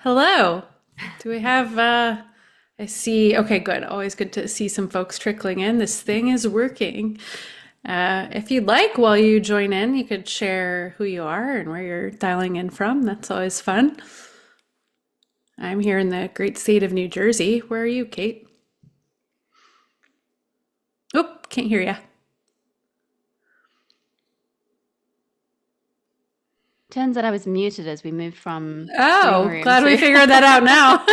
Hello. Do we have I see, okay, good. Always good to see some folks trickling in. This thing is working. If you'd like, while you join in, you could share who you are and where you're dialing in from. That's always fun. I'm here in the great state of New Jersey. Where are you, Kate? Oh, can't hear you. Turns out I was muted as we moved from green Oh, room glad we to. figured that out now.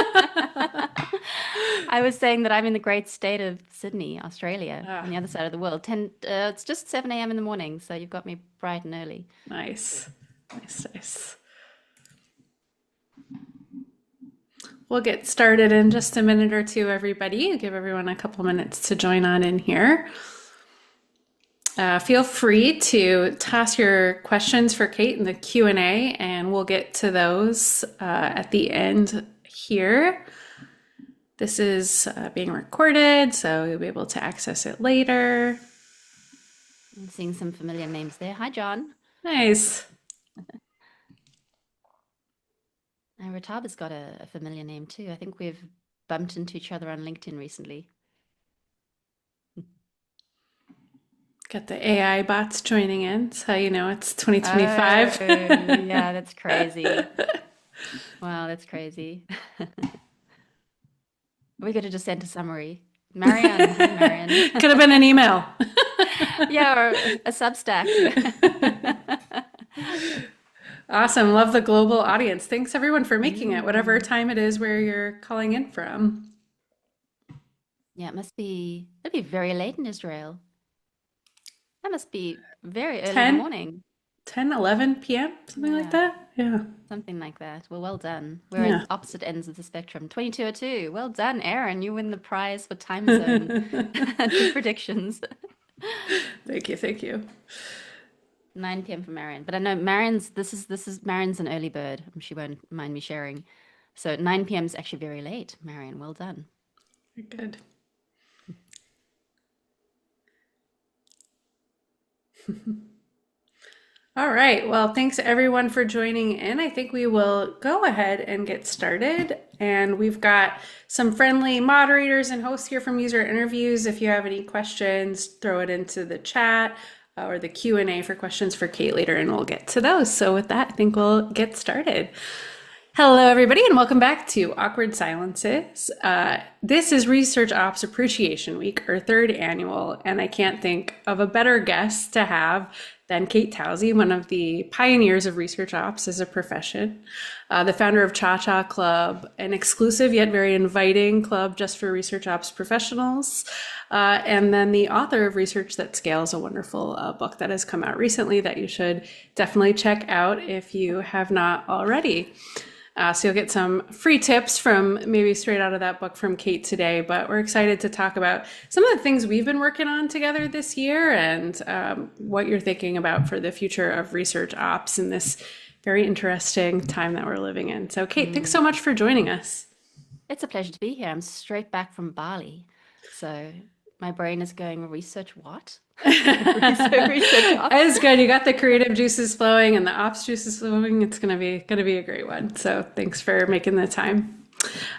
I was saying that I'm in the great state of Sydney, Australia, on Ah, the other side of the world. It's just 7 a.m. in the morning, so you've got me bright and early. nice. Nice, nice. We'll get started in just a minute or two, everybody. Give everyone a couple minutes to join on in here. Feel free to toss your questions for Kate in the Q&A, and we'll get to those at the end here. This is being recorded, so you'll be able to access it later. I'm seeing some familiar names there. Hi, John. Nice. Rataba's got a familiar name too. I think we've bumped into each other on LinkedIn recently. Got the AI bots joining in. That's how you know it's Oh, 2025. yeah, that's crazy. Wow, that's crazy. We could have just sent a summary. Marianne, hi, Marianne. Could have been an email. Yeah, or a Substack. Awesome. Love the global audience. Thanks everyone for making it, whatever Mm. time it is where you're calling in from. Yeah, it'd be very late in Israel. That must be very early in the 10, morning. 10, 11 p.m., something like Yeah, that. Yeah. something like that. Well, well done. We're at Yeah. opposite ends of the spectrum. 22:02. Well done, Erin. You win the prize for time zone predictions. Thank you. Thank you. 9 p.m. for Marion. But I know this is Marion's an early bird. She won't mind me sharing. So 9 p.m. is actually very late, Marion. Well done. Good. All right. Well, thanks everyone for joining in. I think we will go ahead and get started. And we've got some friendly moderators and hosts here from user interviews. If you have any questions, throw it into the chat or the Q&A for questions for Kate later, and we'll get to those. So with that, I think we'll get started. Hello, everybody, and welcome back to Awkward Silences. This is Research Ops Appreciation Week, our third annual, and I can't think of a better guest to have than Kate Towsey, one of the pioneers of research ops as a profession, the founder of Cha Cha Club, an exclusive yet very inviting club just for research ops professionals, and then the author of Research That Scales, a wonderful book that has come out recently that you should definitely check out if you have not already. So you'll get some free tips from maybe straight out of that book from Kate today, but we're excited to talk about some of the things we've been working on together this year and what you're thinking about for the future of research ops in this very interesting time that we're living in. So Kate, thanks so Mm. much for joining us. It's a pleasure to be here. I'm straight back from Bali. So my brain is going, research what? Research ops. It's good. You got the creative juices flowing and the ops juices flowing. It's gonna be a great one. So thanks for making the time.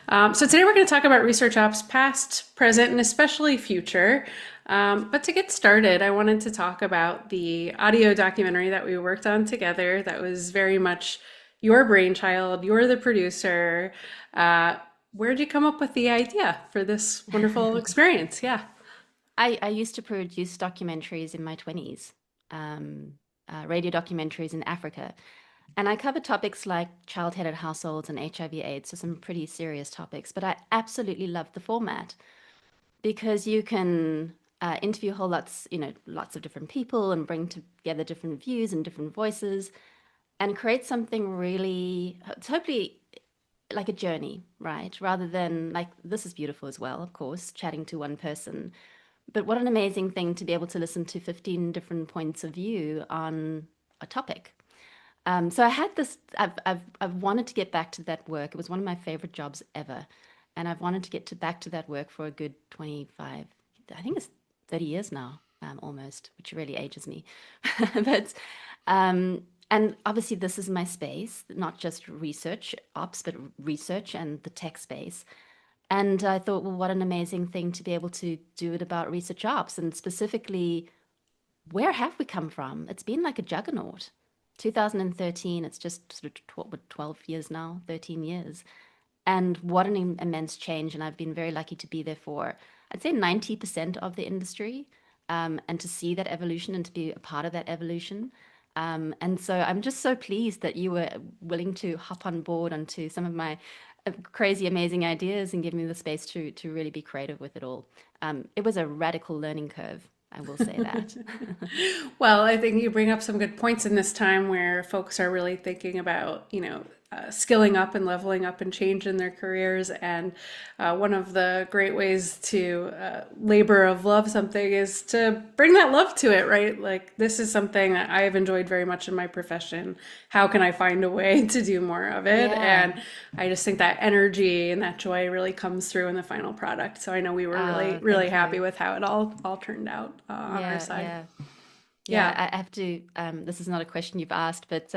So today we're going to talk about research ops, past, present, and especially future. But to get started, I wanted to talk about the audio documentary that we worked on together. That was very much your brainchild. You're the producer. Where did you come up with the idea for this wonderful experience? Yeah. I used to produce documentaries in my 20s, radio documentaries in Africa. And I covered topics like child-headed households and HIV/AIDS, so some pretty serious topics. But I absolutely loved the format because you can interview whole lots of different people and bring together different views and different voices and create something really, it's hopefully like a journey, right? Rather than like, this is beautiful as well, of course, chatting to one person. But what an amazing thing to be able to listen to 15 different points of view on a topic. So I had this, I've wanted to get back to that work. It was one of my favorite jobs ever. And I've wanted to get back to that work for a good 25, I think it's 30 years now, almost, which really ages me. But And obviously, this is my space, not just research ops, but research and the tech space. And I thought, well, what an amazing thing to be able to do it about research ops and specifically, where have we come from? It's been like a juggernaut. 2013, it's just sort of 12 years now, 13 years. And what an immense change. And I've been very lucky to be there for, I'd say, 90% of the industry, and to see that evolution and to be a part of that evolution. And so I'm just so pleased that you were willing to hop on board onto some of my crazy, amazing ideas and give me the space to really be creative with it all. It was a radical learning curve, I will say that. Well, I think you bring up some good points in this time where folks are really thinking about, skilling up and leveling up and change in their careers. And one of the great ways to labor of love something is to bring that love to it, right? Like, this is something that I have enjoyed very much in my profession. How can I find a way to do more of it? Yeah. And I just think that energy and that joy really comes through in the final product. So I know we were really, Oh, really thank happy you. with how it all turned out on our Yeah, side. yeah. Yeah, Yeah. I have to. This is not a question you've asked, but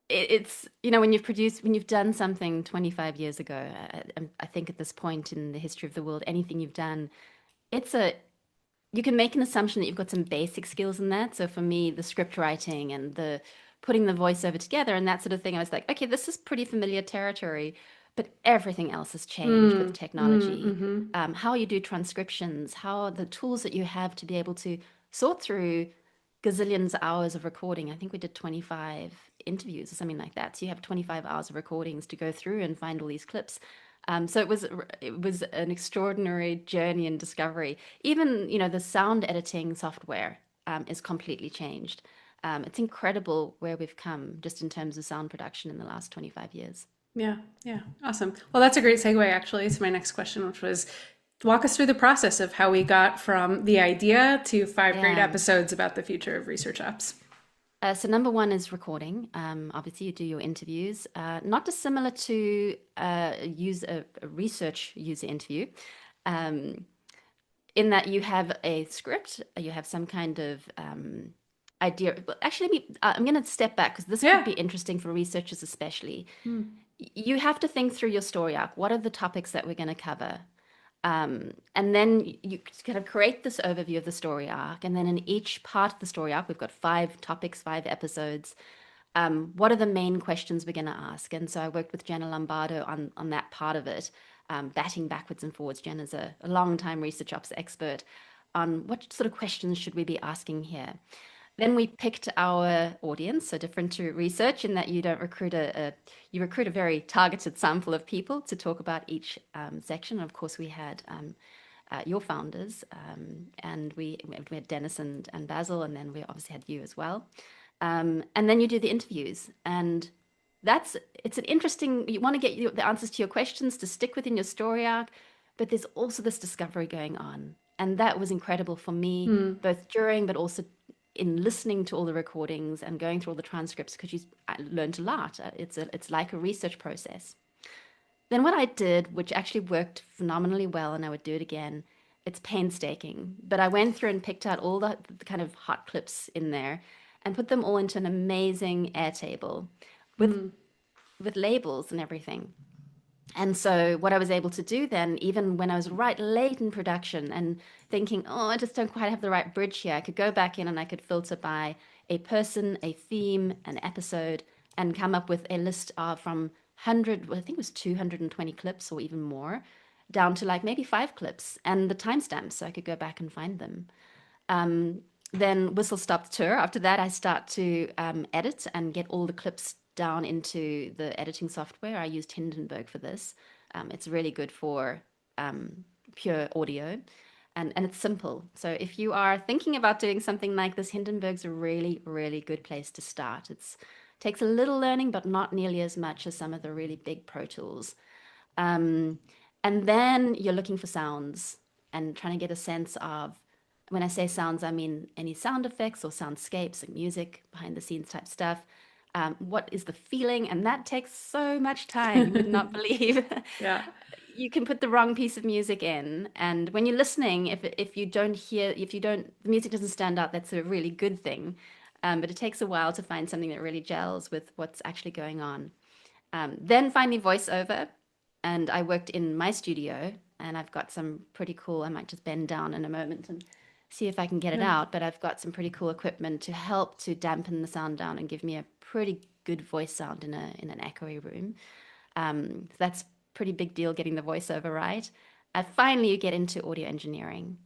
it's, when you've produced, when you've done something 25 years ago, I think at this point in the history of the world, anything you've done, it's a, you can make an assumption that you've got some basic skills in that. So for me, the script writing and the putting the voiceover together and that sort of thing, I was like, okay, this is pretty familiar territory, but everything else has changed with technology. Mm-hmm. How you do transcriptions, how the tools that you have to be able to sort through gazillions of hours of recording. I think we did 25 interviews or something like that. So you have 25 hours of recordings to go through and find all these clips. So it was an extraordinary journey and discovery. Even, the sound editing software is completely changed. It's incredible where we've come just in terms of sound production in the last 25 years. Yeah, yeah, awesome. Well, that's a great segue actually to my next question, which was walk us through the process of how we got from the idea to five great Yeah. episodes about the future of research ops. So number one is recording. Obviously, you do your interviews, not dissimilar to a research user interview, um, in that you have a script, you have some kind of idea. Well, actually, I'm going to step back because this could Yeah. be interesting for researchers, especially. Mm. You have to think through your story arc. What are the topics that we're going to cover? And then you kind of create this overview of the story arc. And then in each part of the story arc, we've got 5 topics, 5 episodes. What are the main questions we're going to ask? And so I worked with Jenna Lombardo on that part of it, batting backwards and forwards. Jenna's a long time research ops expert on what sort of questions should we be asking here. Then we picked our audience, so different to research in that you don't recruit you recruit a very targeted sample of people to talk about each section. And of course, we had your founders, and we had Dennis and Basil, and then we obviously had you as well. And then you do the interviews, and it's an interesting. You want to get the answers to your questions to stick within your story arc, but there's also this discovery going on, and that was incredible for me, Mm. both during but also in listening to all the recordings and going through all the transcripts because I learned a lot. It's like a research process. Then what I did, which actually worked phenomenally well, and I would do it again, it's painstaking. But I went through and picked out all the kind of hot clips in there and put them all into an amazing Airtable with Mm. with labels and everything. And so what I was able to do then, even when I was right late in production and thinking, oh, I just don't quite have the right bridge here, I could go back in and I could filter by a person, a theme, an episode, and come up with a list of from 100, well, I think it was 220 clips or even more, down to like maybe 5 clips and the timestamps so I could go back and find them. Um, then whistle stop tour. After that, I start to edit and get all the clips down into the editing software. I used Hindenburg for this. It's really good for pure audio, and it's simple. So if you are thinking about doing something like this, Hindenburg's a really, really good place to start. It's takes a little learning, but not nearly as much as some of the really big Pro Tools. Um, and then you're looking for sounds and trying to get a sense of, when I say sounds, I mean any sound effects or soundscapes and music, behind the scenes type stuff. What is the feeling? And that takes so much time, you would not believe. Yeah. You can put the wrong piece of music in, and when you're listening, if you don't hear, if you don't, the music doesn't stand out, that's a really good thing. But it takes a while to find something that really gels with what's actually going on. Then finally voiceover, and I worked in my studio, and I've got some pretty cool. I might just bend down in a moment and see if I can get it Yeah. out. But I've got some pretty cool equipment to help to dampen the sound down and give me a pretty good voice sound in an echoey room. That's pretty big deal getting the voiceover right. Finally, you get into audio engineering.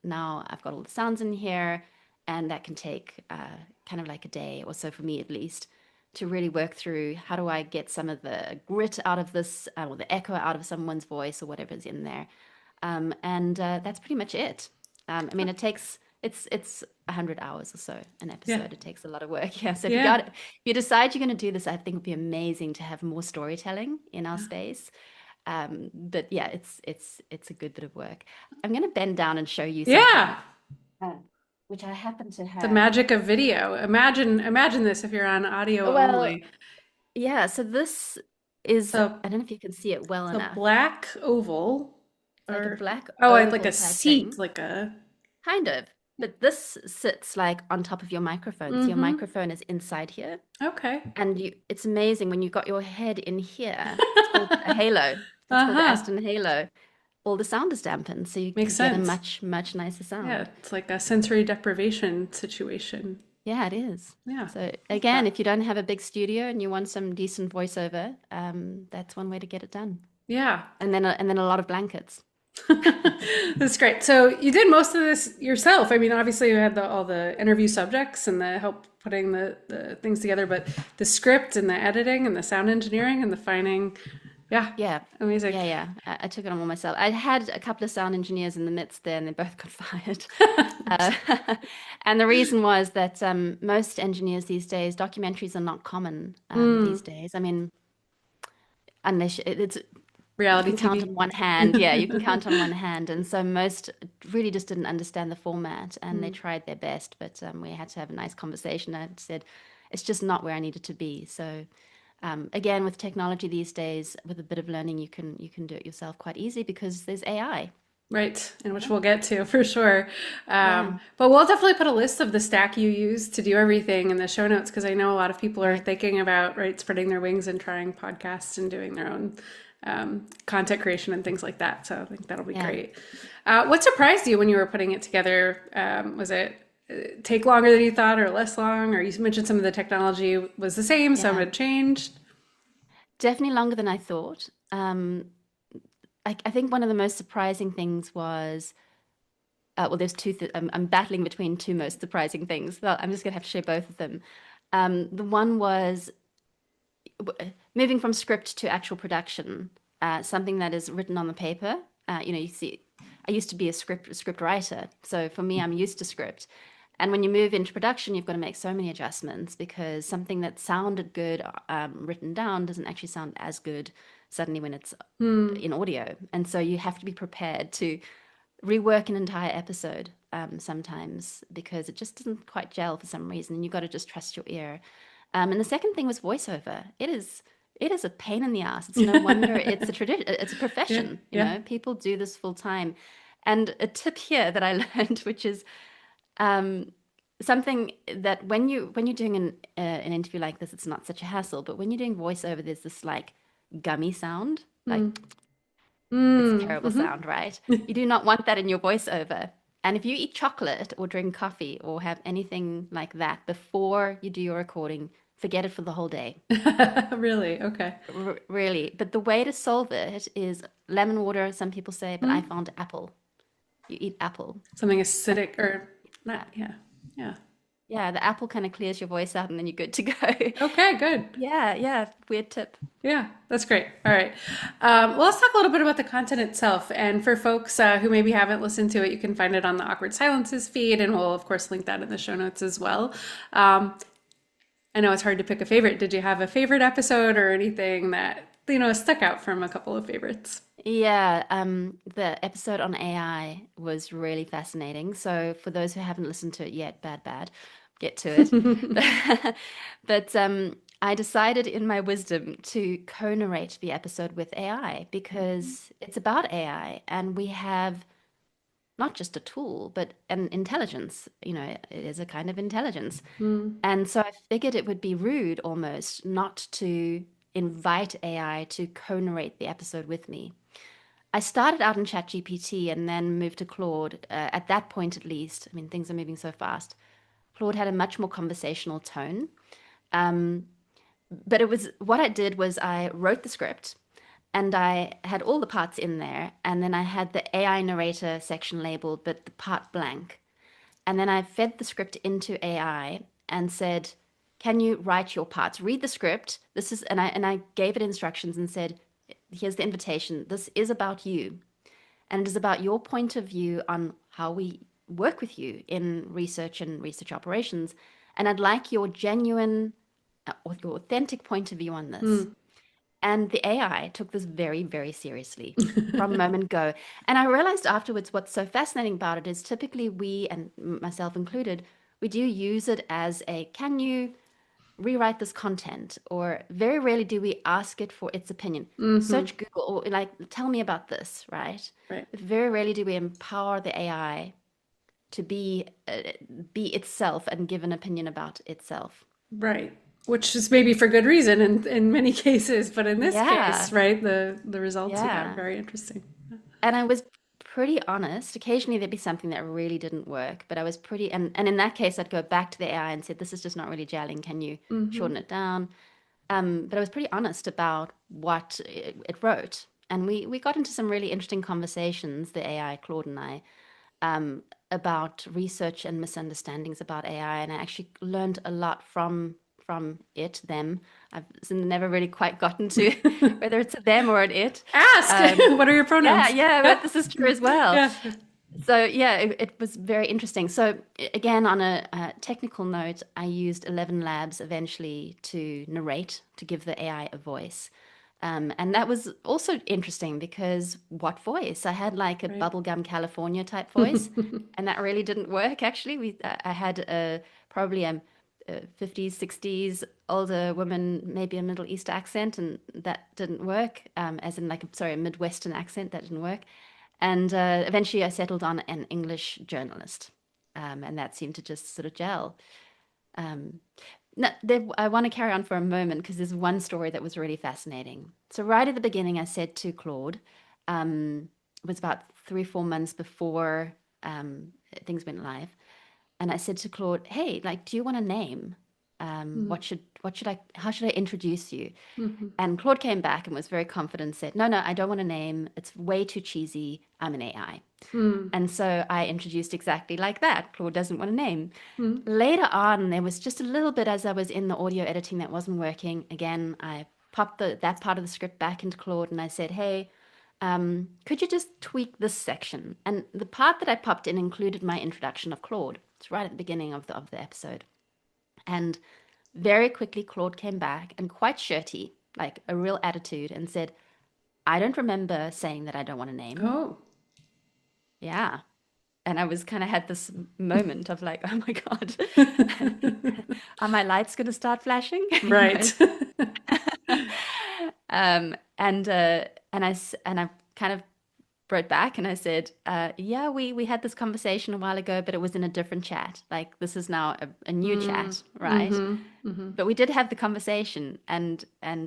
Now I've got all the sounds in here, and that can take kind of like a day or so for me at least to really work through how do I get some of the grit out of this or the echo out of someone's voice or whatever's in there. And that's pretty much it. I mean, it's 100 hours or so an Yeah. episode. It takes a lot of work. Yeah. So Yeah. if you decide you're going to do this, I think it'd be amazing to have more storytelling in our space. But yeah, it's a good bit of work. I'm going to bend down and show you something, Yeah. uh, which I happen to The have. magic of video. Imagine this if you're on audio Well, only. yeah. So this is, So I don't know if you can see it well it's a enough. black oval It's like a or black oh, it's like oval a type seat, thing. like a Kind of. But this sits like on top of your microphone. So your mm-hmm. microphone is inside here. Okay. And it's amazing when you've got your head in here. It's called a halo. It's called the Uh-huh. Aston Halo. All the sound is dampened, so you Makes get a sense. much, much nicer Yeah, sound. it's like a sensory deprivation situation. Yeah, it is. Yeah. So Love again, that. if you don't have a big studio and you want some decent voiceover, that's one way to get it done. Yeah. And then a lot of blankets. That's great. So you did most of this yourself. I mean, obviously you had all the interview subjects and the help putting the things together, but the script and the editing and the sound engineering and the finding, yeah, Yeah, amazing. yeah. I took it on all myself. I had a couple of sound engineers in the midst there, and they both got fired. Uh, and the reason was that most engineers these days, documentaries are not common these Mm, days. I mean, unless it's you reality can count TV. on one hand. Yeah, you can count on one hand. And so most really just didn't understand the format, and they Mm, tried their best, but we had to have a nice conversation. I said, it's just not where I needed to be. So again, with technology these days, with a bit of learning, you can do it yourself quite easy because there's AI. right, and which we'll get to for sure. Yeah, But we'll definitely put a list of the stack you use to do everything in the show notes because I know a lot of people are right. thinking about right spreading their wings and trying podcasts and doing their own content creation and things like that. So I think that'll be Yeah. great. What surprised you when you were putting it together? Was it take longer than you thought, or less long? Or you mentioned some of the technology was the same, some Yeah. had changed. Definitely longer than I thought. I think one of the most surprising things was, well, there's two. I'm battling between two most surprising things. Well, I'm just gonna have to share both of them. The one was moving from script to actual production, something that is written on the paper. You see, I used to be a script writer, so for me, I'm used to script. And when you move into production, you've got to make so many adjustments because something that sounded good written down doesn't actually sound as good suddenly when it's Hmm. in audio. And so you have to be prepared to rework an entire episode sometimes because it just doesn't quite gel for some reason. And you've got to just trust your ear. And the second thing was voiceover. It is a pain in the ass. It's no wonder it's a tradition. It's a Yeah, profession. yeah. People do this full time. And a tip here that I learned, which is um, something that when you're doing an interview like this, it's not such a hassle. But when you're doing voiceover, there's this like gummy sound, like Hmm. it's a Mm, terrible sound, right? You do not want that in your voiceover. And if you eat chocolate or drink coffee or have anything like that before you do your recording, forget it for the whole day. Really? Okay. Really. But the way to solve it is lemon water, some people say, but I Hmm. found apple. You eat apple. Something And acidic or not, yeah, yeah. Yeah. yeah, the apple kind of clears your voice out and then you're good to go. Okay, good. Yeah, weird tip. Yeah, that's great. All right. Well, let's talk a little bit about the content itself. And for folks who maybe haven't listened to it, you can find it on the Awkward Silences feed, and we'll, of course, link that in the show notes as well. Um, I know it's hard to pick a favorite. Did you have a favorite episode or anything that, stuck out from a couple of favorites? Yeah, the episode on AI was really fascinating. So for those who haven't listened to it yet, bad, get to it. But I decided in my wisdom to co-narrate the episode with AI because it's about AI and we have not just a tool, but an intelligence. You know, it is a kind of intelligence. Mm. And so I figured it would be rude almost not to invite AI to co-narrate the episode with me. I started out in ChatGPT and then moved to Claude. At that point, at least, I mean, things are moving so fast. Claude had a much more conversational tone. Um, but it was what I did was I wrote the script and I had all the parts in there, and then I had the AI narrator section labeled, but the part blank. And then I fed the script into AI and said, "Can you write your parts? Read the script. This is," and I gave it instructions and said, "Here's the invitation. This is about you, and it is about your point of view on how we work with you in research and research operations. And I'd like your genuine or your authentic point of view on this." Mm. And the AI took this very, very seriously from moment go. And I realized afterwards what's so fascinating about it is typically we, and myself included, we do use it as a, can you rewrite this content? Or very rarely do we ask it for its opinion. Hmm. Search Google or like, tell me about this, right? Right. But very rarely do we empower the AI to be itself and give an opinion about itself. Right. Which is maybe for good reason in many cases, but in this case, Yeah, right, the results you got yeah. very interesting. And I was pretty honest. Occasionally there'd be something that really didn't work, but I was pretty, and in that case, I'd go back to the AI and said, "This is just not really gelling. Can you Hmm. shorten it down?" But I was pretty honest about what it wrote. And we got into some really interesting conversations, the AI, Claude and I, um, about research and misunderstandings about AI, and I actually learned a lot from it, them. I've never really quite gotten to whether it's a them or an it. Ask. Um, What are your yeah, pronouns? yeah, but Yeah. this is true as well. Yeah. So yeah, it was very interesting. So again, on a technical note, I used 11 Labs eventually to narrate, to give the AI a voice. And that was also interesting because what voice? I had like a Right. bubblegum California type voice, and that really didn't work actually. I had probably a 50s, 60s older woman, maybe a Middle East accent, and that didn't work. As in like, sorry, a Midwestern accent, that didn't work. And eventually I settled on an English journalist, and that seemed to just sort of gel. Um, no, I want to carry on for a moment because there's one story that was really fascinating. So right at the beginning, I said to Claude, it was about 3, 4 months before things went live, and I said to Claude, "Hey, like, do you want a name? What should I? How should I introduce you?" Mm-hmm. And Claude came back and was very confident, said, "No, no, I don't want a name. It's way too cheesy. I'm an AI." Mm. And so I introduced exactly like that. Claude doesn't want a name. Mm. Later on, there was just a little bit as I was in the audio editing that wasn't working. Again, I popped that part of the script back into Claude and I said, "Hey, could you just tweak this section?" And the part that I popped in included my introduction of Claude. It's right at the beginning of the episode. And very quickly, Claude came back and quite shirty, like a real attitude, and said, "I don't remember saying that I don't want a name." Oh. Yeah. And I was kind of had this moment of like, oh my God, are my lights going to start flashing? You know? Right. And I kind of wrote back and I said, yeah, we had this conversation a while ago, but it was in a different chat. Like this is now a new Mm. chat, right? Mm-hmm. Mm-hmm. But we did have the conversation, and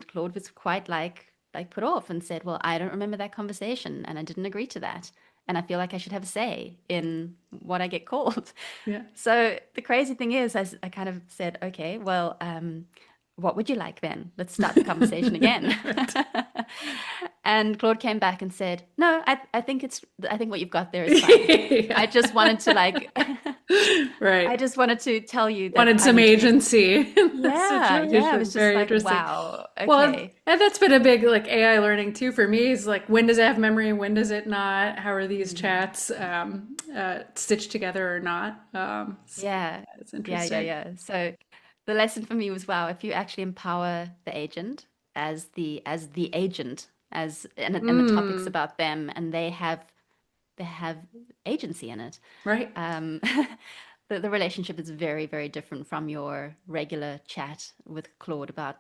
Claude was quite like put off and said, "Well, I don't remember that conversation, and I didn't agree to that, and I feel like I should have a say in what I get called." Yeah. So the crazy thing is, I kind of said, "Okay, well, what would you like then? Let's start the conversation again." Right. And Claude came back and said, "No, I think what you've got there is fine. Yeah. I just wanted to like." I Right. just wanted to tell you that Wanted I'm some interested. agency in the Yeah, yeah. I situation. was just Very like, interesting. wow, Well, okay. and that's been a big like AI learning too for me is like when does it have memory, when does it not? How are these Mhm. chats stitched together or not? Yeah, It's yeah, yeah, interesting. yeah. So the lesson for me was, wow, if you actually empower the agent as the agent, and the topics Mm, about them, and they have agency in it, right. um, the relationship is very, very different from your regular chat with Claude about,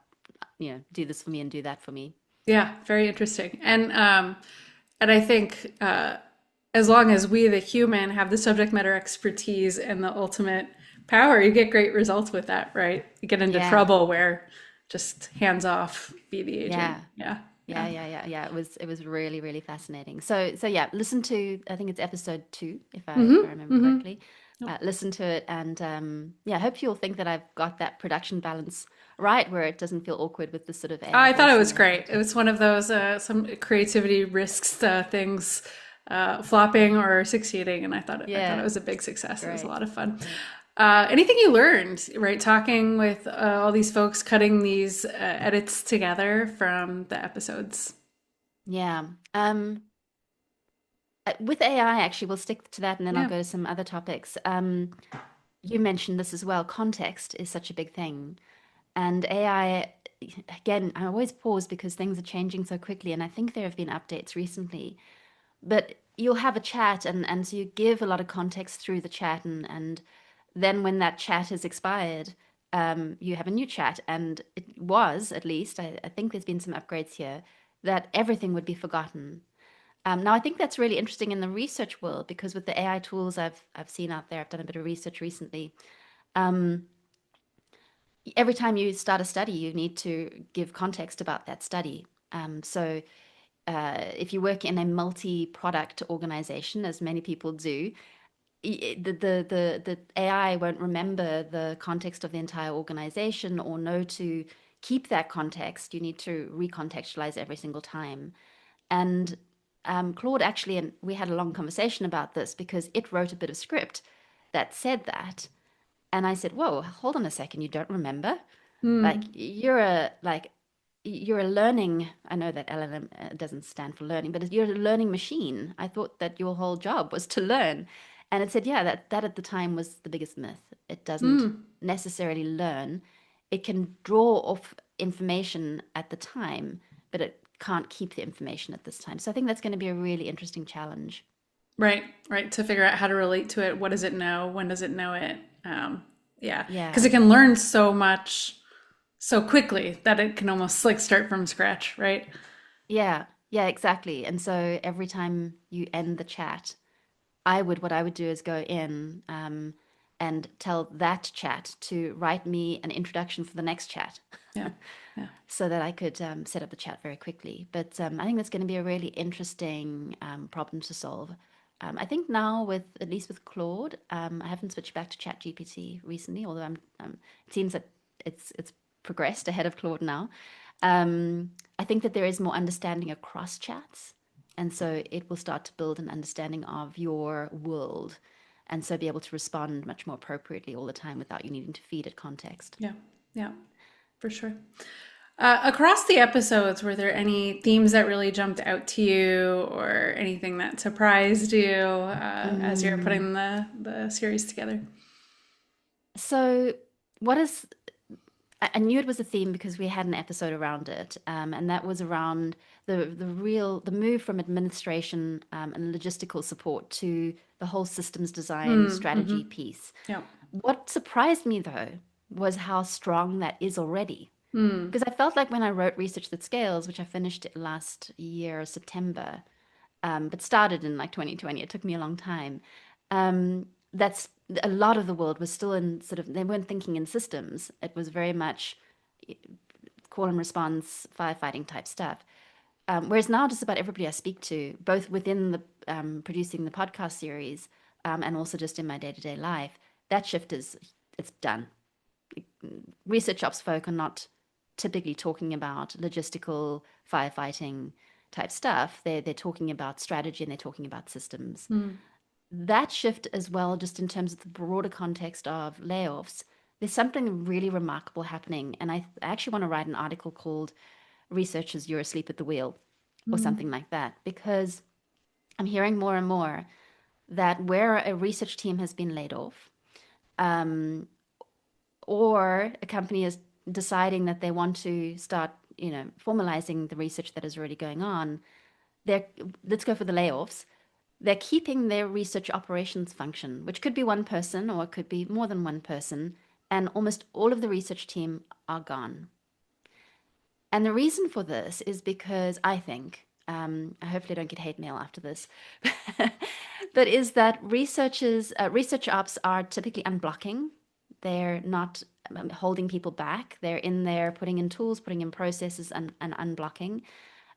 do this for me and do that for me. Yeah, very interesting. And I think as long as we, the human, have the subject matter expertise and the ultimate power, you get great results with that, right? You get into Yeah, trouble where just hands off, be the agent. yeah. Yeah, Yeah, yeah. yeah, yeah, yeah. It was really, really fascinating. So yeah, listen to I think it's episode 2, if I Mm-hmm. remember Mm-hmm. correctly. Listen to it and yeah, I hope you'll think that I've got that production balance right where it doesn't feel awkward with the sort of AI I thought it voice and was all of great. that. It was one of those some creativity risks things flopping or succeeding, and I thought it Yeah, was a big success. It was a great. lot of fun. Great. Anything you learned, right? Talking with all these folks, cutting these edits together from the episodes. Yeah. With AI, actually, we'll stick to that and then I'll Yeah. go to some other topics. You mentioned this as well. Context is such a big thing. And AI, again, I always pause because things are changing so quickly. And I think there have been updates recently. But you'll have a chat and so you give a lot of context through the chat. And then when that chat has expired, you have a new chat. And it was, at least, I think there's been some upgrades here, that everything would be forgotten. Now, I think that's really interesting in the research world because with the AI tools I've seen out there, I've done a bit of research recently. Um, every time you start a study, you need to give context about that study. So if you work in a multi-product organization, as many people do, the AI won't remember the context of the entire organization or know to keep that context. You need to recontextualize every single time. And Claude actually, and we had a long conversation about this because it wrote a bit of script that said that. And I said, "Whoa, hold on a second, you don't remember? Like Mm. you're a learning, I know that LLM doesn't stand for learning, but you're a learning machine. I thought that your whole job was to learn." And it said, yeah, that at the time was the biggest myth. It doesn't Mm. necessarily learn. It can draw off information at the time, but it can't keep the information at this time. So I think that's going to be a really interesting challenge. Right, right. To figure out how to relate to it. What does it know? When does it know it? Yeah, because Yeah. it can learn so much so quickly that it can almost like start from scratch, right? Yeah. Yeah, exactly. And so every time you end the chat, what I would do is go in and tell that chat to write me an introduction for the next chat Yeah, yeah. so that I could set up the chat very quickly. But I think that's going to be a really interesting problem to solve. I think now with at least with Claude, I haven't switched back to ChatGPT recently, although it seems that it's progressed ahead of Claude now. I think that there is more understanding across chats. And so it will start to build an understanding of your world and so be able to respond much more appropriately all the time without you needing to feed it context. Yeah, yeah, for sure. Across the episodes, were there any themes that really jumped out to you or anything that surprised you as you're Mm. putting the series together? So, what is I knew it was a theme because we had an episode around it, and that was around the move from administration and logistical support to the whole systems design Mm, strategy mm-hmm. piece. Yeah. What surprised me though was how strong that is already. Mm, Because I felt like when I wrote Research That Scales, which I finished last year, September, but started in like 2020, it took me a long time. That's a lot of the world was still in sort of, they weren't thinking in systems. It was very much call and response, firefighting type stuff. Whereas now, just about everybody I speak to, both within the producing the podcast series and also just in my day to day life, that shift is it's done. Research ops folk are not typically talking about logistical firefighting type stuff. They're talking about strategy and they're talking about systems. mm, That shift as well, just in terms of the broader context of layoffs, there's something really remarkable happening. And I actually want to write an article called Researchers, You're Asleep at the Wheel or mm, something like that, because I'm hearing more and more that where a research team has been laid off, um, or a company is deciding that they want to start, formalizing the research that is already going on, they're let's go for the layoffs. They're keeping their research operations function, which could be one person or it could be more than one person, and almost all of the research team are gone. And the reason for this is because I think hopefully I don't get hate mail after this, but is that research ops are typically unblocking. They're not holding people back. They're in there putting in tools, putting in processes, and unblocking.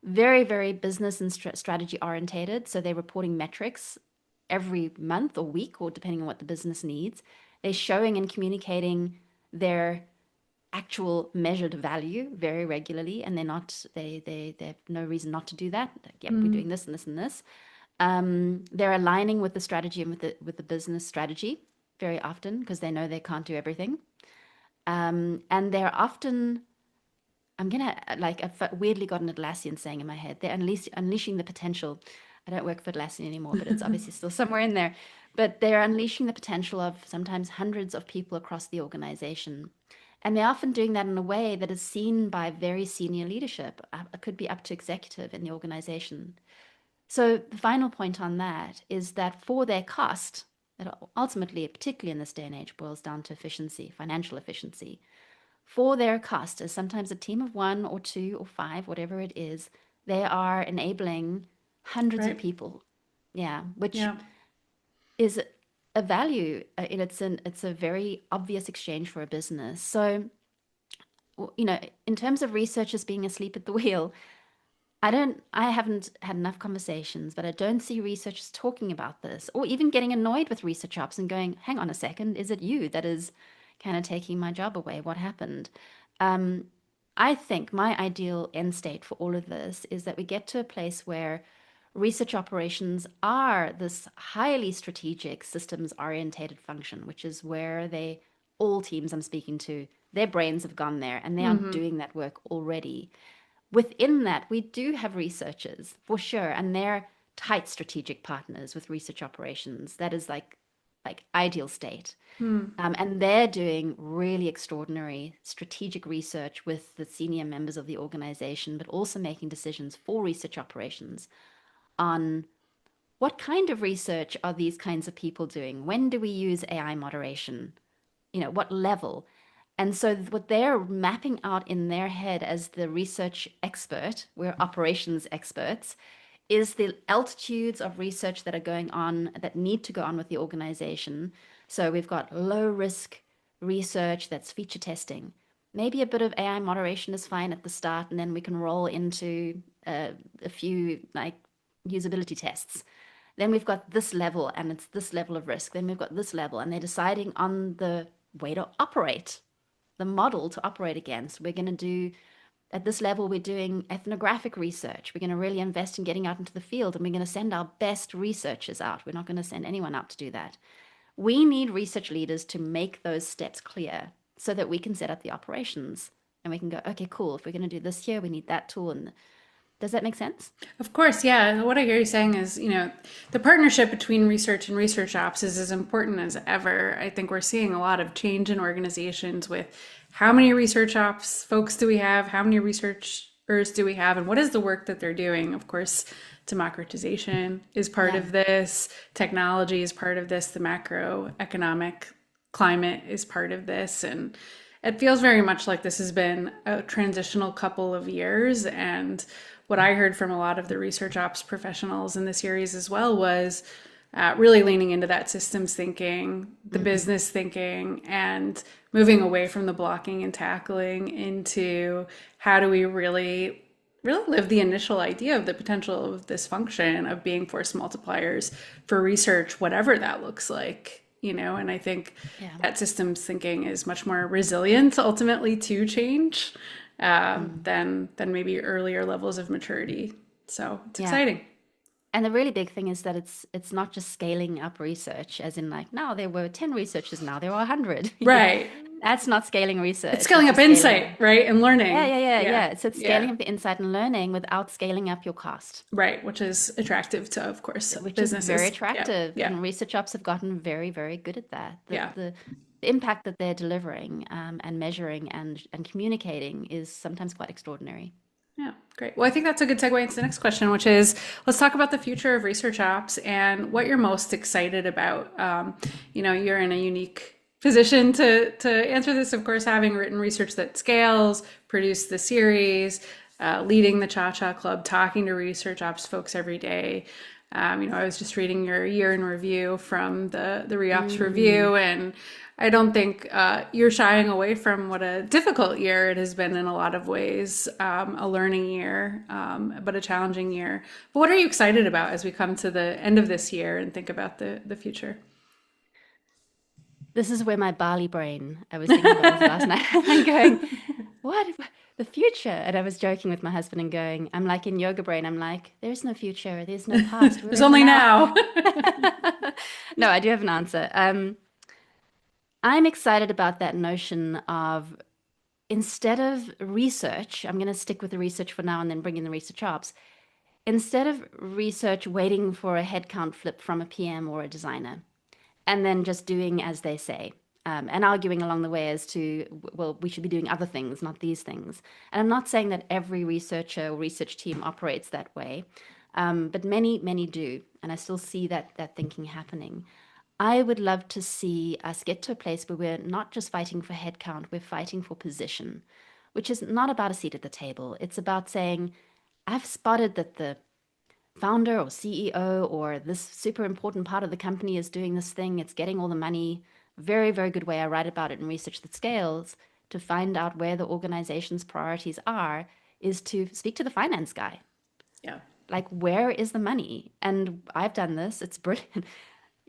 Very, very business and strategy orientated. So they're reporting metrics every month or week, or depending on what the business needs. They're showing and communicating their actual measured value very regularly, and they have no reason not to do that. Like, yep, we're doing this and this and this. They're aligning with the strategy and with the business strategy very often because they know they can't do everything. And they're often, I've weirdly got an Atlassian saying in my head, they're unleashing the potential. I don't work for Atlassian anymore, but it's obviously still somewhere in there. But they're unleashing the potential of sometimes hundreds of people across the organization. And they're often doing that in a way that is seen by very senior leadership. It could be up to executive in the organization. So the final point on that is that for their cost, that ultimately, particularly in this day and age, boils down to efficiency, financial efficiency. For their cost, as sometimes a team of one or two or five, whatever it is, they are enabling hundreds of Right. people. Yeah, which Yeah. is a value, and it's a very obvious exchange for a business. So, in terms of researchers being asleep at the wheel, I haven't had enough conversations, but I don't see researchers talking about this or even getting annoyed with research ops and going, hang on a second, is it you that is kind of taking my job away? What happened? Um, I think my ideal end state for all of this is that we get to a place where research operations are this highly strategic, systems orientated function, which is where all teams I'm speaking to, their brains have gone there and they are Mm-hmm. doing that work already. Within that, we do have researchers for sure, and they're tight strategic partners with research operations. That is like ideal state. And they're doing really extraordinary strategic research with the senior members of the organization, but also making decisions for research operations on what kind of research are these kinds of people doing? When do we use AI moderation? What level? And so what they're mapping out in their head as the research expert, we're operations experts, is the altitudes of research that are going on, that need to go on with the organization. So we've got low risk research that's feature testing. Maybe a bit of AI moderation is fine at the start, and then we can roll into a few like usability tests. Then we've got this level, and it's this level of risk. Then we've got this level, and they're deciding on the way to operate, the model to operate against. We're going to do, at this level, we're doing ethnographic research. We're going to really invest in getting out into the field, and we're going to send our best researchers out. We're not going to send anyone out to do that. We need research leaders to make those steps clear so that we can set up the operations and we can go, okay, cool. If we're going to do this here, we need that tool. And does that make sense? Of course, yeah. What I hear you saying is, the partnership between research and research ops is as important as ever. I think we're seeing a lot of change in organizations with how many research ops folks do we have, how many researchers do we have, and what is the work that they're doing. Of course, democratization is part Yeah. of this, technology is part of this, the macroeconomic climate is part of this, and it feels very much like this has been a transitional couple of years. And what I heard from a lot of the research ops professionals in the series as well was really leaning into that systems thinking, the Hmm. business thinking, and moving away from the blocking and tackling into how do we really live the initial idea of the potential of this function of being force multipliers for research, whatever that looks like, and I think Yeah. that systems thinking is much more resilient ultimately to change Mm. than maybe earlier levels of maturity. So it's Yeah. exciting. And the really big thing is that it's not just scaling up research, as in like now there were 10 researchers, now there are 100. Right. That's not scaling It's research. scaling It's up just scaling. insight, right? And Yeah, learning. yeah, yeah, Yeah. yeah. So it's Yeah. scaling up the insight and learning without scaling up your cost, Right. Which is attractive to, of course, which is very businesses. Yeah. attractive. Yeah. And research ops have gotten very, very good at that. Yeah. The impact that they're delivering and measuring and communicating is sometimes quite extraordinary. Yeah, great. Well, I think that's a good segue into the next question, which is let's talk about the future of research ops and what you're most excited about. You're in a unique position to answer this, of course, having written research that scales, produced the series. leading the Cha-Cha Club, talking to research ops folks every day. I was just reading your year in review from the Reops Mm. review, and I don't think you're shying away from what a difficult year it has been in a lot of ways, a learning year, but a challenging year. But what are you excited about as we come to the end of this year and think about the future? This is where my Bali brain, I was thinking about this last night and going, what? The future? And I was joking with my husband and going, I'm like in yoga brain, I'm like, there's no future, there's no past, we're There's in the only now. now. No, I do have an answer. I'm excited about that notion of instead of research, I'm going to stick with the research for now and then bring in the research ops. Instead of research waiting for a headcount flip from a PM or a designer, and then just doing as they say, and arguing along the way as to, well, we should be doing other things, not these things. And I'm not saying that every researcher or research team operates that way, but many, many do. And I still see that thinking happening. I would love to see us get to a place where we're not just fighting for headcount, we're fighting for position, which is not about a seat at the table. It's about saying, I've spotted that the founder or CEO or this super important part of the company is doing this thing, it's getting all the money. Very, very good way I write about it in research that scales to find out where the organization's priorities are is to speak to the finance guy. Yeah. Like, where is the money? And I've done this, it's brilliant.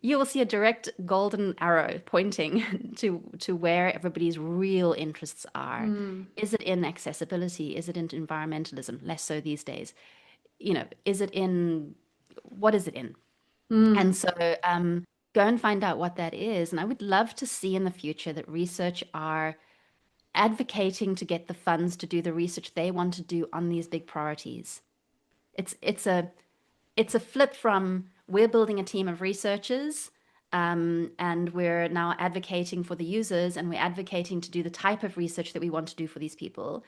You will see a direct golden arrow pointing to where everybody's real interests are. Mm. Is it in accessibility? Is it in environmentalism? Less so these days. Is it in what is it in? Mm. And so go and find out what that is. And I would love to see in the future that research are advocating to get the funds to do the research they want to do on these big priorities. It's it's a it's a flip from we're building a team of researchers and we're now advocating for the users and we're advocating to do the type of research that we want to do for these people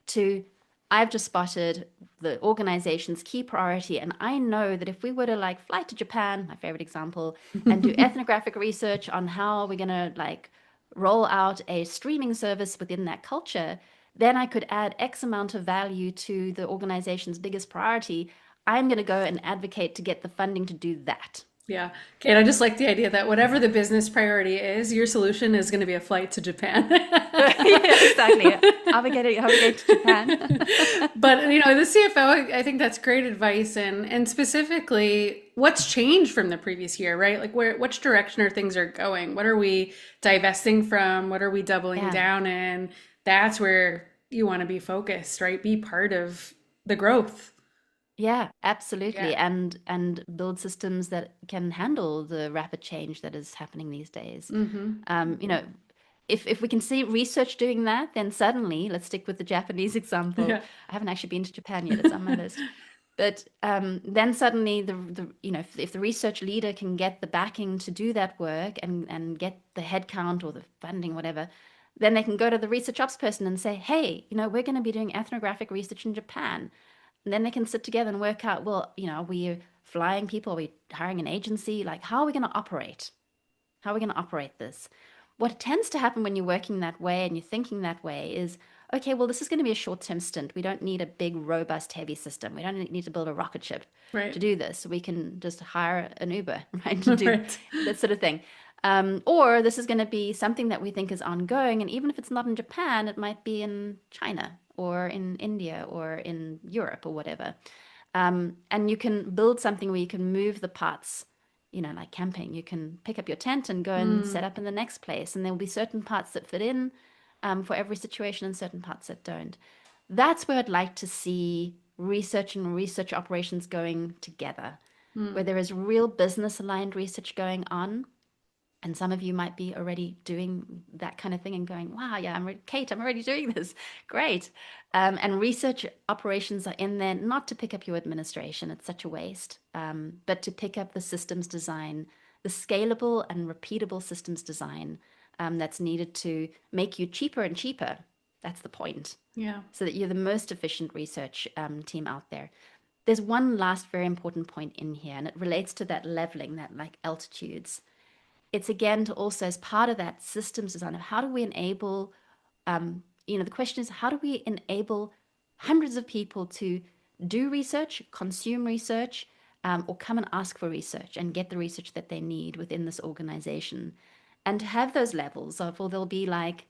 to I've just spotted the organization's key priority. And I know that if we were to like fly to Japan, my favorite example, and do ethnographic research on how we're going to like roll out a streaming service within that culture, then I could add X amount of value to the organization's biggest priority. I'm going to go and advocate to get the funding to do that. Yeah. Kate, I just like the idea that whatever the business priority is, your solution is going to be a flight to Japan. Yeah, exactly. How are we getting to Japan? But the CFO, I think that's great advice, and specifically, what's changed from the previous year, right? Like, which direction are things are going? What are we divesting from? What are we doubling Yeah. down in? That's where you want to be focused, right? Be part of the growth. Yeah, absolutely. Yeah. And build systems that can handle the rapid change that is happening these days. Mm-hmm. Um, you know, if we can see research doing that, then suddenly, let's stick with the Japanese example. Yeah. I haven't actually been to Japan yet, it's on my list. But then suddenly if the research leader can get the backing to do that work and get the headcount or the funding, whatever, then they can go to the research ops person and say, hey, we're going to be doing ethnographic research in Japan. And then they can sit together and work out, well, are we flying people? Are we hiring an agency? Like, how are we going to operate? How are we going to operate this? What tends to happen when you're working that way and you're thinking that way is, okay, well, this is going to be a short-term stint. We don't need a big, robust, heavy system. We don't need to build a rocket ship to Right. do this. We can just hire an Uber, right, to do Right. that sort of thing. Or this is going to be something that we think is ongoing. And even if it's not in Japan, it might be in China or in India or in Europe or whatever. And you can build something where you can move the parts, like camping. You can pick up your tent and go and set Mm. up in the next place. And there will be certain parts that fit in for every situation and certain parts that don't. That's where I'd like to see research and research operations going together, where Mm. there is real business aligned research going on. And some of you might be already doing that kind of thing and going, wow, yeah, Kate, I'm already doing this. Great. And research operations are in there not to pick up your administration, it's such a waste, but to pick up the systems design, the scalable and repeatable systems design that's needed to make you cheaper and cheaper. That's the point, Yeah. so that you're the most efficient research team out there. There's one last very important point in here, and it relates to that leveling, that like altitudes. It's again to also as part of that systems design of how do we enable the question is how do we enable hundreds of people to do research, consume research, or come and ask for research and get the research that they need within this organization. And to have those levels of, well, they'll be like,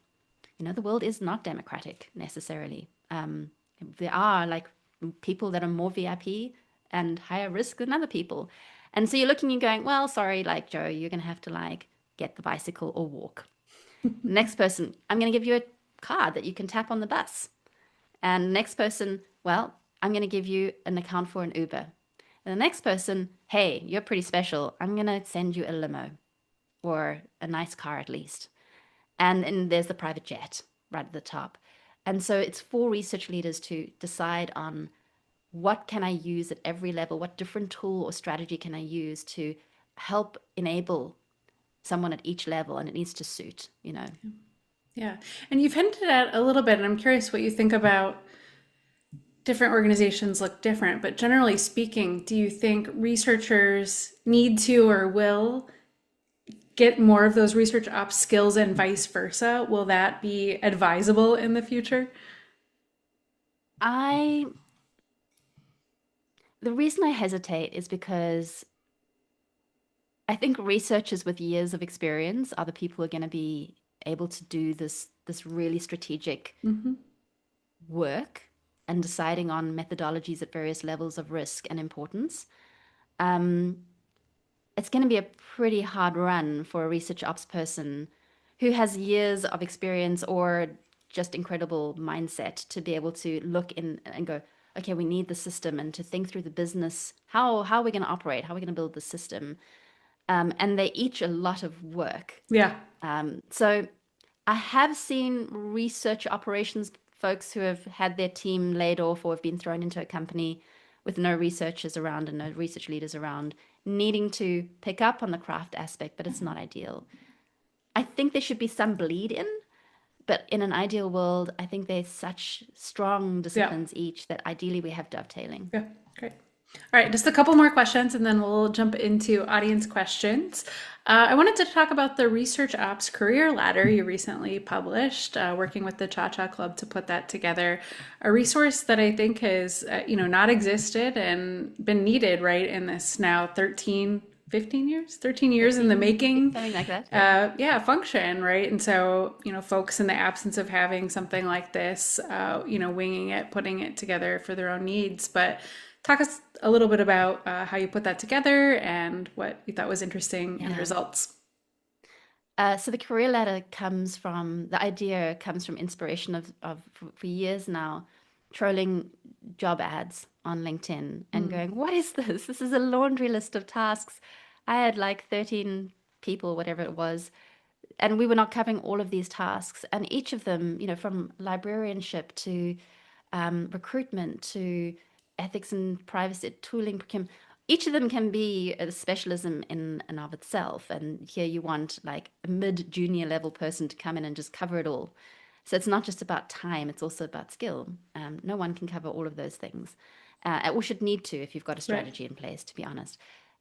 the world is not democratic necessarily. There are like people that are more VIP and higher risk than other people. And so you're looking and going, well, sorry, like Joe, you're going to have to like get the bicycle or walk. Next person, I'm going to give you a card that you can tap on the bus. And next person, well, I'm going to give you an account for an Uber. And the next person, hey, you're pretty special. I'm going to send you a limo or a nice car at least. And there's the private jet right at the top. And so it's for research leaders to decide on what can I use at every level, what different tool or strategy can I use to help enable someone at each level, and it needs to suit. Yeah. And you've hinted at a little bit, and I'm curious what you think about different organizations look different, but generally speaking, do you think researchers need to or will get more of those research ops skills and vice versa? Will that be advisable in the future? I The reason I hesitate is because I think researchers with years of experience are the people who are going to be able to do this really strategic Hmm. work and deciding on methodologies at various levels of risk and importance. Um, it's going to be a pretty hard run for a research ops person who has years of experience or just incredible mindset to be able to look in and go, okay, we need the system, and to think through the business. How are we going to operate? How are we going to build the system? And they each a lot of work. Yeah. So I have seen research operations folks who have had their team laid off or have been thrown into a company with no researchers around and no research leaders around, needing to pick up on the craft aspect, but it's not ideal. I think there should be some bleed in, but in an ideal world, I think there's such strong Yeah. disciplines each that ideally we have dovetailing. Yeah. Great. All right, just a couple more questions and then we'll jump into audience questions. I wanted to talk about the Research Ops Career Ladder you recently published, working with the Cha Cha Club to put that together. A resource that I think has, not existed and been needed, right, in this now 15 years, 13 years in the 13, making, something like that. Yeah. yeah, function, right? And so, folks in the absence of having something like this, winging it, putting it together for their own needs. But talk us a little bit about how you put that together and what you thought was interesting in the Yeah. results. So the career ladder the idea comes from inspiration of for years now, trolling job ads on LinkedIn and Mm. going, what is this? This is a laundry list of tasks. I had like 13 people, whatever it was, and we were not covering all of these tasks. And each of them, from librarianship to recruitment to ethics and privacy, tooling, procurement, each of them can be a specialism in and of itself. And here you want like a mid-junior level person to come in and just cover it all. So it's not just about time, it's also about skill. No one can cover all of those things, or should need to if you've got a Right. strategy in place, to be honest.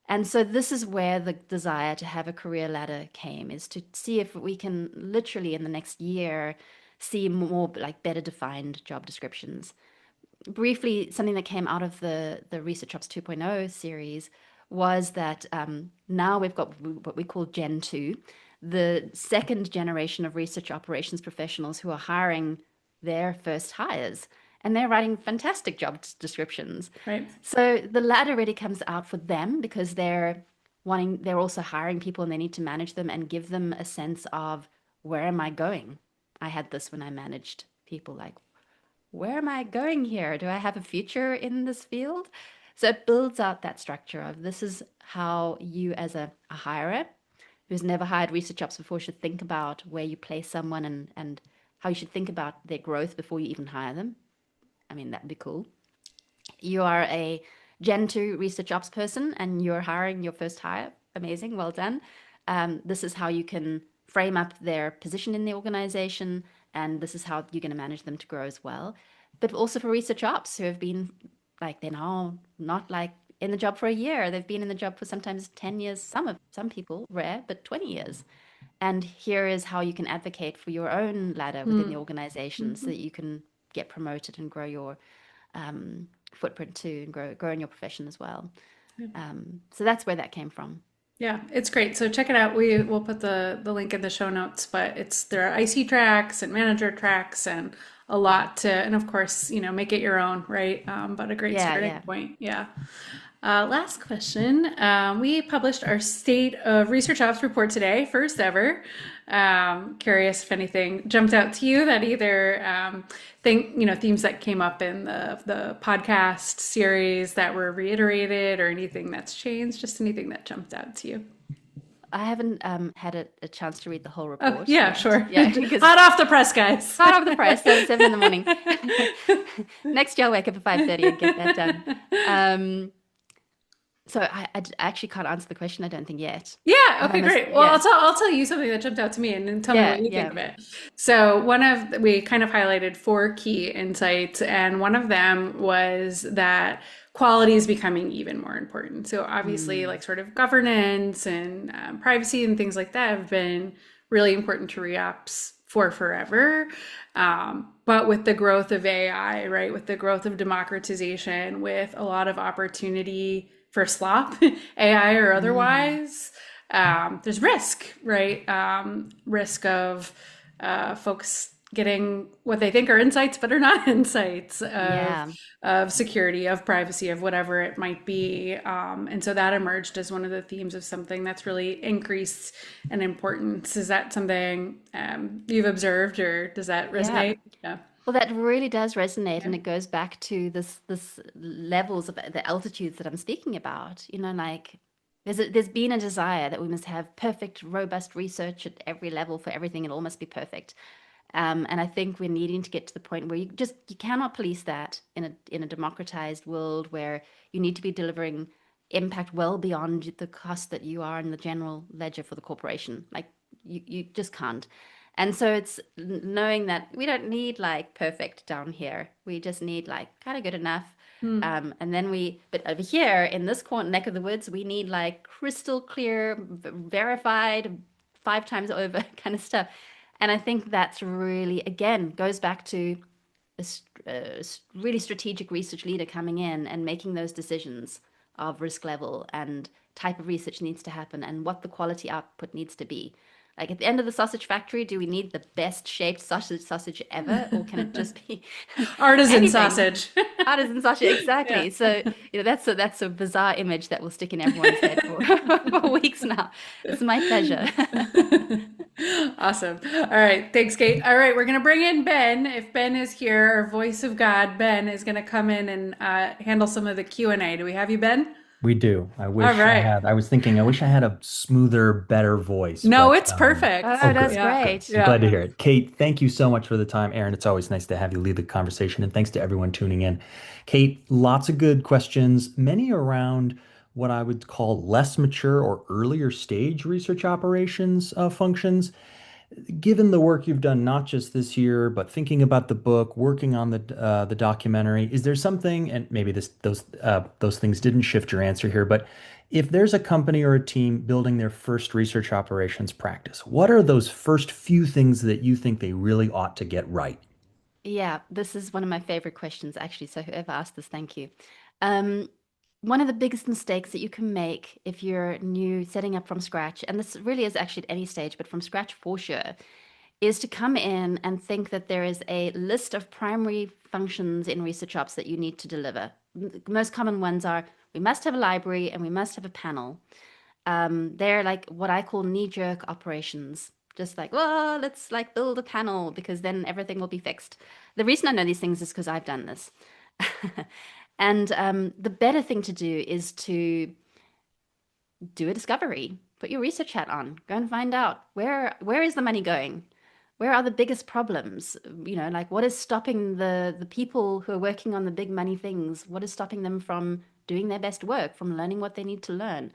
And so this is where the desire to have a career ladder came, is to see if we can literally in the next year see more like better defined job descriptions. Briefly, something that came out of the Research Ops 2.0 series was that now we've got what we call Gen 2, the second generation of research operations professionals who are hiring their first hires, and they're writing fantastic job descriptions. Right. So the ladder really comes out for them because they're also hiring people and they need to manage them and give them a sense of, where am I going? I had this when I managed people, like, where am I going here? Do I have a future in this field? So it builds out that structure of, this is how you as a hirer who's never hired research ops before should think about where you place someone, and how you should think about their growth before you even hire them. I mean, that'd be cool. You are a Gen 2 research ops person and you're hiring your first hire. Amazing, well done. This is how you can frame up their position in the organization, and this is how you're going to manage them to grow as well. But also for research ops who have been like, they're now not like in the job for a year. They've been in the job for sometimes 10 years, some people, rare, but 20 years. And here is how you can advocate for your own ladder within the Mm. organization so Mhm. that you can get promoted and grow your. footprint too, and grow in your profession as well. So that's where that came from. Yeah, it's great. So check it out. We will put the link in the show notes, but it's there are IC tracks and manager tracks and a lot to, and of course, make it your own, right? But a great Yeah, starting yeah. point. Yeah. Last question. We published our State of Research Ops report today, first ever. Curious if anything jumped out to you that either themes that came up in the podcast series that were reiterated or anything that's changed, just anything that jumped out to you. I haven't had a chance to read the whole Oh, report yeah, yet. sure. Yeah, because Hot off the press, guys. hot off the press, 7 in the morning. Next year I'll wake up at 5:30 and get that done. Um, so I actually can't answer the question, I don't think yet. Yeah, okay, great. Well, Yeah, I'll tell you something that jumped out to me and then tell me what yeah, you think yeah. of it. So, we kind of highlighted four key insights, and one of them was that quality is becoming even more important. So, obviously, Mm, like sort of governance and privacy and things like that have been really important to reops for forever. But with the growth of AI, right, with the growth of democratization, with a lot of opportunity for slop, AI or mm, otherwise, there's risk, right? Risk of folks getting what they think are insights but are not insights yeah. of security, of privacy, of whatever it might be. And so that emerged as one of the themes of something that's really increased in importance. Is that something you've observed, or does that Yeah. resonate? Yeah. Well, that really does resonate, Yeah. and it goes back to this levels of the altitudes that I'm speaking about. Like there's been a desire that we must have perfect, robust research at every level for everything. It all must be perfect. And I think we're needing to get to the point where you cannot police that in a democratized world where you need to be delivering impact well beyond the cost that you are in the general ledger for the corporation. Like you just can't. And so it's knowing that we don't need like perfect down here. We just need like kind of good enough. Hmm. And then but over here in this corner neck of the woods, we need like crystal clear, verified, 5 times over kind of stuff. And I think that's really, again, goes back to a really strategic research leader coming in and making those decisions of risk level and type of research needs to happen and what the quality output needs to be. Like at the end of the sausage factory, do we need the best shaped sausage ever, or can it just be Artisan anything? sausage. Artisan sausage, Yeah. exactly. So, that's a bizarre image that will stick in everyone's head for, for weeks now. It's my pleasure. Awesome. All right. Thanks, Kate. All right. We're going to bring in Ben. If Ben is here, our voice of God, Ben is going to come in and handle some of the Q&A. Do we have you, Ben? We do. All right. I was thinking, I wish I had a smoother, better voice, No, but it's perfect. oh, Oh, that's good, Yeah. good. great. I'm glad Yeah. to hear it. Kate, thank you so much for the time. Aaron, it's always nice to have you lead the conversation, and thanks to everyone tuning in. Kate, lots of good questions, many around what I would call less mature or earlier stage research operations functions. Given the work you've done, not just this year, but thinking about the book, working on the documentary, is there something, and maybe those things didn't shift your answer here, but if there's a company or a team building their first research operations practice, what are those first few things that you think they really ought to get right? Yeah, this is one of my favorite questions, actually. So whoever asked this, thank you. Um, One of the biggest mistakes that you can make if you're new, setting up from scratch, and this really is actually at any stage, but from scratch for sure, is to come in and think that there is a list of primary functions in research ops that you need to deliver. The most common ones are we must have a library and we must have a panel. They're like what I call knee-jerk operations. Just like, well, let's like build a panel because then everything will be fixed. The reason I know these things is because I've done this. And the better thing to do is to do a discovery. Put your research hat on. Go and find out where is the money going? Where are the biggest problems? Like what is stopping the people who are working on the big money things? What is stopping them from doing their best work, from learning what they need to learn?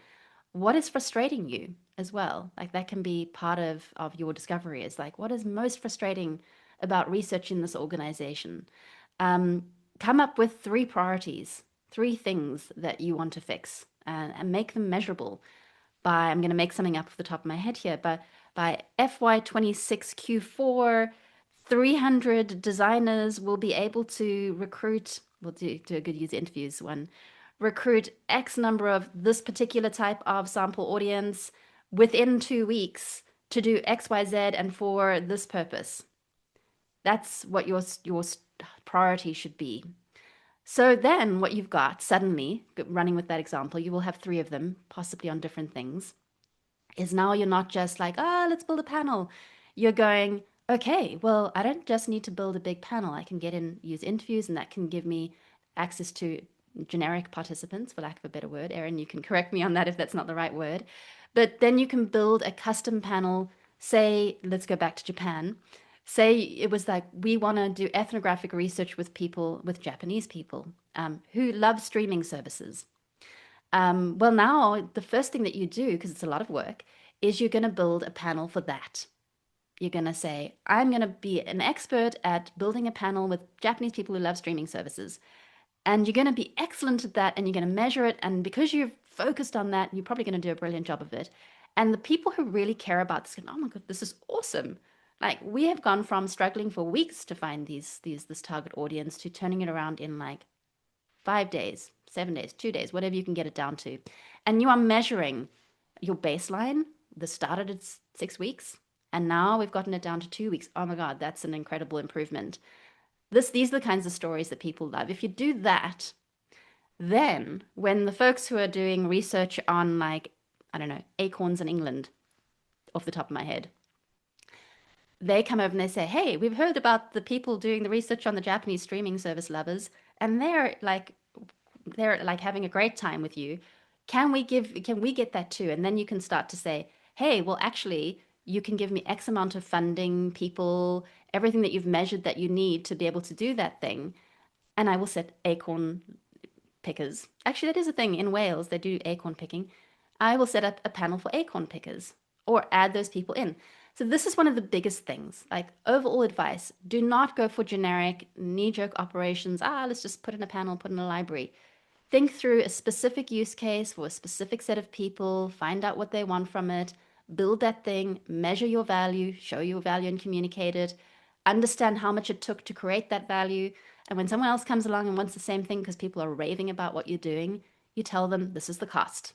What is frustrating you as well? Like that can be part of your discovery is like what is most frustrating about research in this organization? Um, Come up with 3 priorities, 3 things that you want to fix and make them measurable I'm going to make something up off the top of my head here, but by FY26 Q4, 300 designers will be able to recruit we'll do a good user interviews one. Recruit X number of this particular type of sample audience within 2 weeks to do X, Y, Z, and for this purpose. That's what your priority should be. So then what you've got suddenly, running with that example, you will have 3 of them, possibly on different things, is now you're not just like, let's build a panel. You're going, okay, well, I don't just need to build a big panel. I can get in, use interviews, and that can give me access to generic participants, for lack of a better word. Erin, you can correct me on that if that's not the right word. But then you can build a custom panel. Say, let's go back to Japan. Say it was like, we want to do ethnographic research with people, with Japanese people who love streaming services. Well, now the first thing that you do, because it's a lot of work, is you're going to build a panel for that. You're going to say, I'm going to be an expert at building a panel with Japanese people who love streaming services. And you're going to be excellent at that, and you're going to measure it. And because you've focused on that, you're probably going to do a brilliant job of it. And the people who really care about this go, oh my God, this is awesome. Like, we have gone from struggling for weeks to find this target audience to turning it around in like 5 days, 7 days, 2 days, whatever you can get it down to. And you are measuring your baseline. This started at 6 weeks, and now we've gotten it down to 2 weeks. Oh my God, that's an incredible improvement. These are the kinds of stories that people love. If you do that, then when the folks who are doing research on, like, I don't know, acorns in England, off the top of my head, they come over and they say, hey, we've heard about the people doing the research on the Japanese streaming service lovers, and they're like having a great time with you. Can we get that too? And then you can start to say, hey, well, actually, you can give me X amount of funding, people, everything that you've measured that you need to be able to do that thing. And I will set acorn pickers. Actually, that is a thing in Wales. They do acorn picking. I will set up a panel for acorn pickers or add those people in. So this is one of the biggest things. Like, overall advice, do not go for generic knee-jerk operations. Let's just put in a panel, put in a library. Think through a specific use case for a specific set of people, find out what they want from it, build that thing, measure your value, show your value and communicate it, understand how much it took to create that value. And when someone else comes along and wants the same thing because people are raving about what you're doing, you tell them this is the cost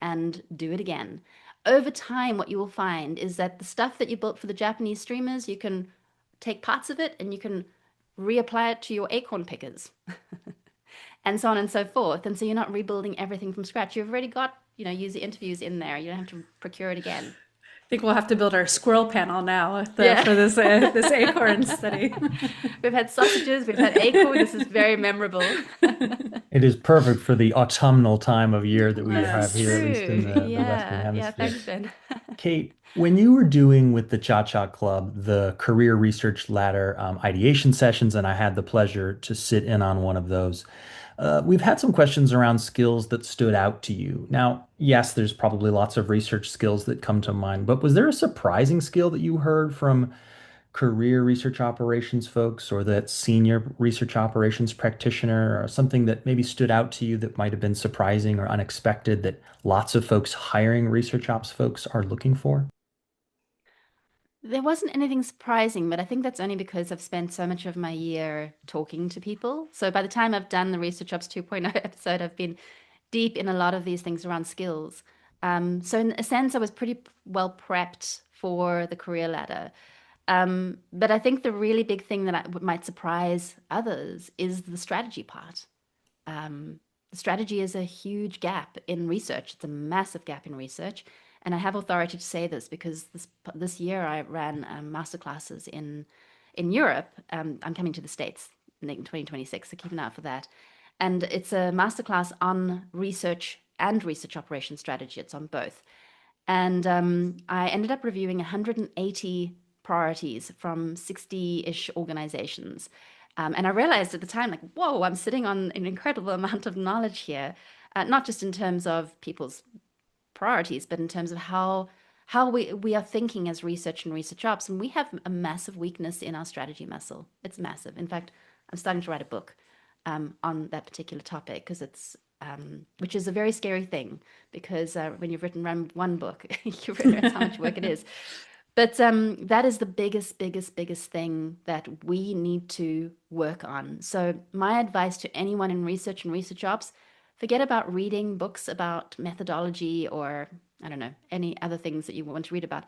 and do it again. Over time, what you will find is that the stuff that you built for the Japanese streamers, you can take parts of it and you can reapply it to your acorn pickers and so on and so forth. And so you're not rebuilding everything from scratch. You've already got, user interviews in there. You don't have to procure it again. I think we'll have to build our squirrel panel now for this acorn study. We've had sausages, we've had acorn. This is very memorable. It is perfect for the autumnal time of year that we have here, at least True. in the Western Hemisphere. Yeah, thanks, Ben. Kate, when you were doing with the Cha-Cha Club, the career research ladder ideation sessions, and I had the pleasure to sit in on one of those, we've had some questions around skills that stood out to you. Now, yes, there's probably lots of research skills that come to mind, but was there a surprising skill that you heard from career research operations folks or that senior research operations practitioner, or something that maybe stood out to you that might have been surprising or unexpected that lots of folks hiring research ops folks are looking for? There wasn't anything surprising, but I think that's only because I've spent so much of my year talking to people. So by the time I've done the Research Ops 2.0 episode, I've been deep in a lot of these things around skills. So in a sense, I was pretty well prepped for the career ladder. But I think the really big thing that might surprise others is the strategy part. Strategy is a huge gap in research. It's a massive gap in research. And I have authority to say this because this year I ran masterclasses in Europe. I'm coming to the States in 2026, so keep an eye out for that. And it's a masterclass on research and research operations strategy. It's on both. And I ended up reviewing 180 priorities from 60-ish organizations. And I realized at the time, like, whoa, I'm sitting on an incredible amount of knowledge here, not just in terms of people's priorities, but in terms of how we are thinking as research and research ops. And we have a massive weakness in our strategy muscle. It's massive. In fact, I'm starting to write a book on that particular topic because it's which is a very scary thing because when you've written one book, you realize how much work it is. But that is the biggest thing that we need to work on. So my advice to anyone in research and research ops, forget about reading books about methodology or I don't know, any other things that you want to read about.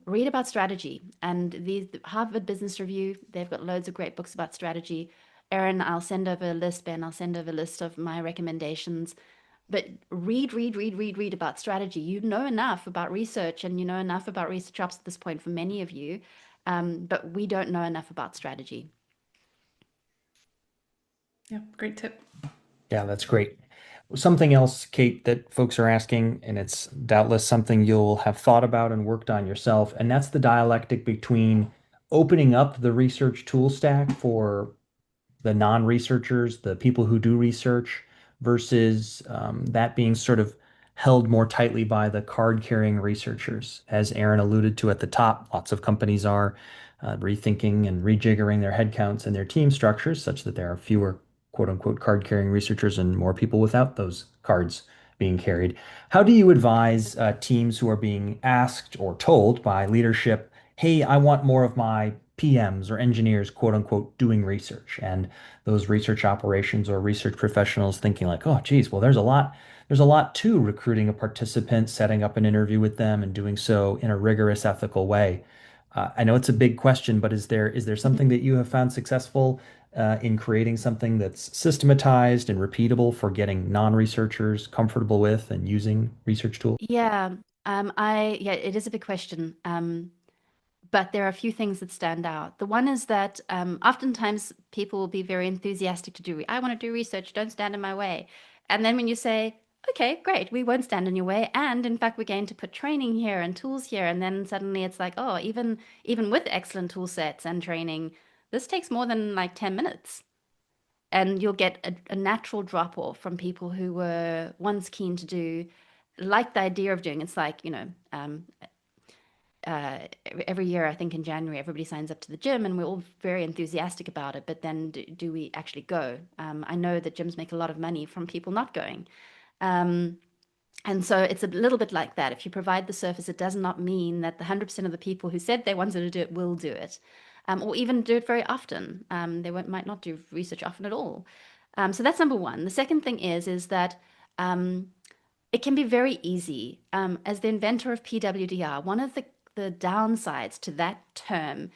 Read about strategy. And the Harvard Business Review, they've got loads of great books about strategy. Erin, I'll send over a list, Ben, I'll send over a list of my recommendations. But read about strategy. You know enough about research and you know enough about research ops at this point for many of you, but we don't know enough about strategy. Yeah, great tip. Yeah, that's great. Something else, Kate, that folks are asking, and it's doubtless something you'll have thought about and worked on yourself, and that's the dialectic between opening up the research tool stack for the non-researchers, the people who do research, versus that being sort of held more tightly by the card-carrying researchers. As Aaron alluded to at the top, lots of companies are rethinking and rejiggering their headcounts and their team structures such that there are fewer quote unquote card-carrying researchers and more people without those cards being carried. How do you advise teams who are being asked or told by leadership, hey, I want more of my PMs or engineers, quote unquote, doing research, and those research operations or research professionals thinking like, oh, geez, well, there's a lot to recruiting a participant, setting up an interview with them, and doing so in a rigorous, ethical way. I know it's a big question, but is there something that you have found successful in creating something that's systematized and repeatable for getting non-researchers comfortable with and using research tools? Yeah, yeah, it is a big question. But there are a few things that stand out. The one is that oftentimes people will be very enthusiastic to do, I want to do research, don't stand in my way. And then when you say, okay, great, we won't stand in your way. And in fact, we're going to put training here and tools here. And then suddenly it's like, oh, even with excellent tool sets and training, this takes more than like 10 minutes. And you'll get a natural drop off from people who were once keen to do, like the idea of doing. It's like, uh, every year, I think in January, everybody signs up to the gym and we're all very enthusiastic about it. But then do we actually go? I know that gyms make a lot of money from people not going. Um, and so it's a little bit like that. If you provide the service, it does not mean that the 100% of the people who said they wanted to do it will do it, or even do it very often. They might not do research often at all. So that's number one. The second thing is that um, it can be very easy. As the inventor of PWDR, one of the downsides to that term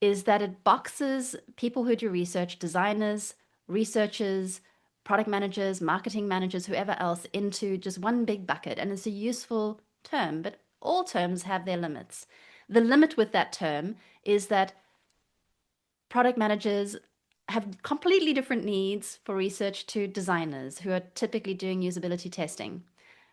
is that it boxes people who do research, designers, researchers, product managers, marketing managers, whoever else, into just one big bucket. And it's a useful term, but all terms have their limits. The limit with that term is that product managers have completely different needs for research to designers who are typically doing usability testing.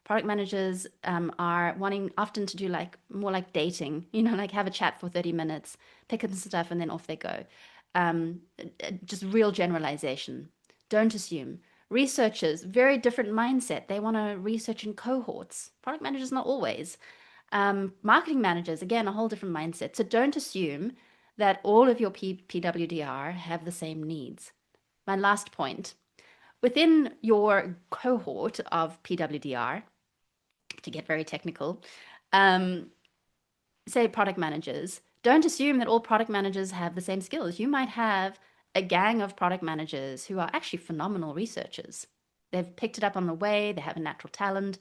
Product managers are wanting often to do like more like dating, like have a chat for 30 minutes, pick up some stuff, and then off they go. Just real generalization. Don't assume. Researchers, very different mindset. They want to research in cohorts. Product managers, not always. Marketing managers, again, a whole different mindset. So don't assume that all of your PWDR have the same needs. My last point, within your cohort of PWDR, to get very technical, um, say product managers, don't assume that all product managers have the same skills. You might have a gang of product managers who are actually phenomenal researchers. They've picked it up on the way, they have a natural talent,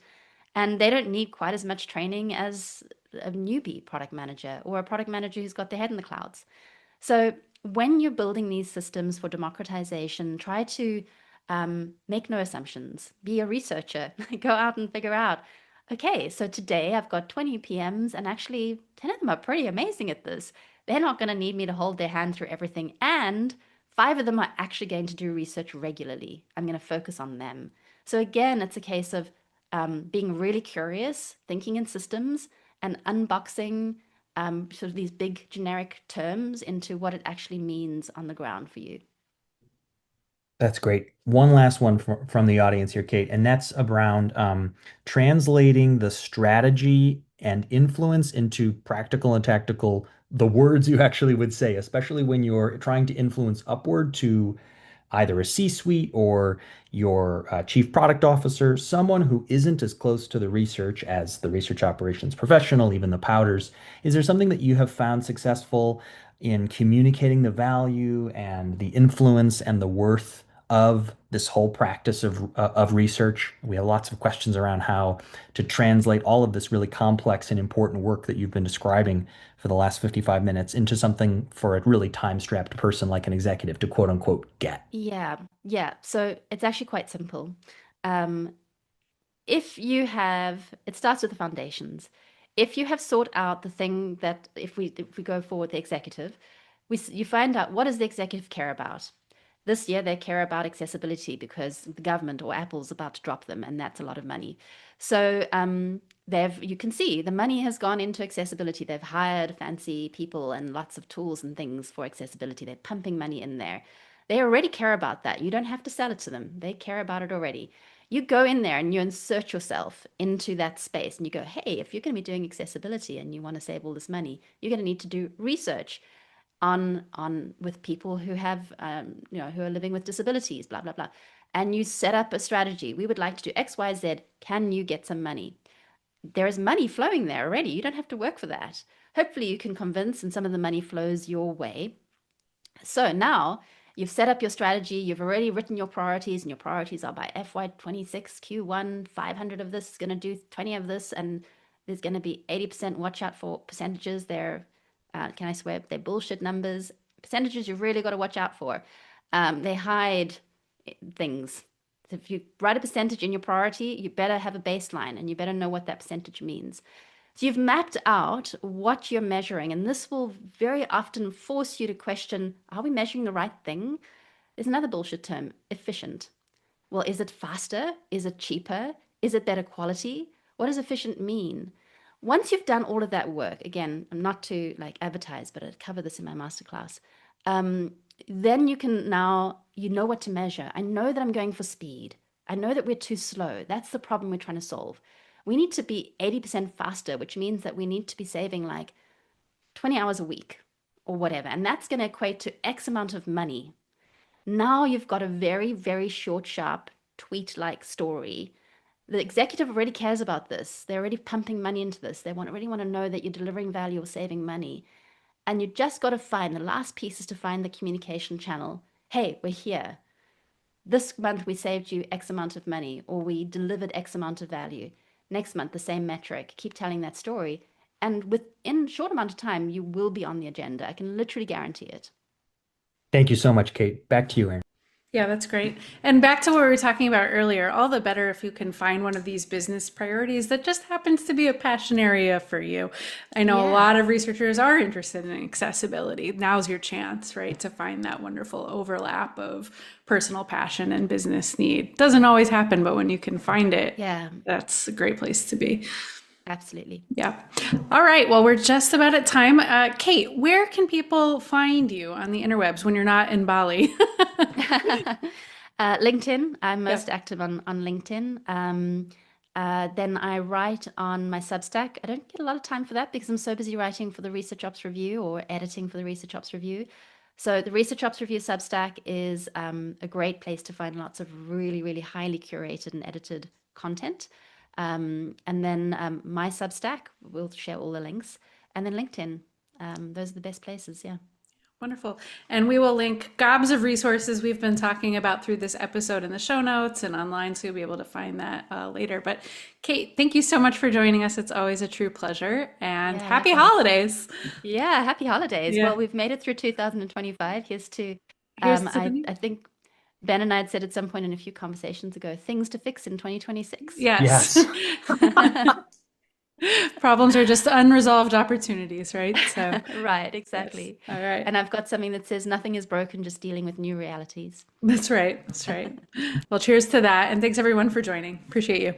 and they don't need quite as much training as a newbie product manager or a product manager who's got their head in the clouds. So when you're building these systems for democratization, try to make no assumptions. Be a researcher. Go out and figure out, okay, so today I've got 20 PMs and actually 10 of them are pretty amazing at this. They're not going to need me to hold their hand through everything. And 5 of them are actually going to do research regularly. I'm going to focus on them. So again, it's a case of being really curious, thinking in systems, and unboxing sort of these big generic terms into what it actually means on the ground for you. That's great. One last one from the audience here, Kate, and that's around translating the strategy and influence into practical and tactical, the words you actually would say, especially when you're trying to influence upward to either a C-suite or your chief product officer, someone who isn't as close to the research as the research operations professional, even the powders. Is there something that you have found successful in communicating the value and the influence and the worth of this whole practice of research? We have lots of questions around how to translate all of this really complex and important work that you've been describing for the last 55 minutes into something for a really time-strapped person like an executive to quote unquote get. Yeah, yeah. So it's actually quite simple. Um, if you have, it starts with the foundations. If you have sought out the thing that, if we go forward the executive, you find out, what does the executive care about? This year they care about accessibility because the government or Apple's about to drop them, and that's a lot of money. So you can see the money has gone into accessibility. They've hired fancy people and lots of tools and things for accessibility. They're pumping money in there. They already care about that. You don't have to sell it to them. They care about it already. You go in there and you insert yourself into that space and you go, hey, if you're going to be doing accessibility and you want to save all this money, you're going to need to do research on with people who have who are living with disabilities, blah blah blah. And you set up a strategy. We would like to do XYZ. Can you get some money? There is money flowing there already. You don't have to work for that. Hopefully you can convince, and some of the money flows your way. So now you've set up your strategy, you've already written your priorities, and your priorities are by FY26 Q1, 500 of this is going to do 20 of this, and there's going to be 80%. Watch out for percentages. Can I swear, they're bullshit numbers. Percentages you've really got to watch out for. They hide things. So if you write a percentage in your priority, you better have a baseline and you better know what that percentage means. So you've mapped out what you're measuring, and this will very often force you to question, are we measuring the right thing? There's another bullshit term, efficient. Well, is it faster? Is it cheaper? Is it better quality? What does efficient mean? Once you've done all of that work, again, I'm not to like advertise, but I cover this in my masterclass. Then you know what to measure. I know that I'm going for speed. I know that we're too slow. That's the problem we're trying to solve. We need to be 80% faster, which means that we need to be saving like 20 hours a week or whatever. And that's going to equate to X amount of money. Now you've got a very, very short, sharp, tweet-like story. The executive already cares about this. They're already pumping money into this. They really want to know that you're delivering value or saving money. And you just got to find the last piece is to find the communication channel. Hey, we're here. This month we saved you X amount of money, or we delivered X amount of value. Next month, the same metric. Keep telling that story. And within a short amount of time, you will be on the agenda. I can literally guarantee it. Thank you so much, Kate. Back to you, Erin. Yeah, that's great. And back to what we were talking about earlier, all the better if you can find one of these business priorities that just happens to be a passion area for you. I know a Yeah. lot of researchers are interested in accessibility. Now's your chance, right, to find that wonderful overlap of personal passion and business need. Doesn't always happen, but when you can find it, Yeah, that's a great place to be. absolutely. Yeah. All right. Well, we're just about at time. Kate, where can people find you on the interwebs when you're not in Bali? LinkedIn. I'm most Yeah. active on LinkedIn. Then I write on my Substack. I don't get a lot of time for that because I'm so busy writing for the Research Ops Review or editing for the Research Ops Review. So the Research Ops Review Substack is a great place to find lots of really, really highly curated and edited content. And then my Substack, we'll share all the links. And then LinkedIn. Those are the best places. Yeah. Wonderful. And we will link gobs of resources we've been talking about through this episode in the show notes and online, so you'll be able to find that later. But Kate, thank you so much for joining us. It's always a true pleasure, and Yeah, happy likewise. holidays. Yeah, happy holidays. Yeah. Well, we've made it through 2025. Here's to the I think Ben and I had said at some point in a few conversations ago, things to fix in 2026. yes. Yes. Problems are just unresolved opportunities, right? So, Right, yes. exactly. All right. And I've got something that says nothing is broken, just dealing with new realities. That's right. That's right. Well, cheers to that. And thanks everyone for joining. Appreciate you.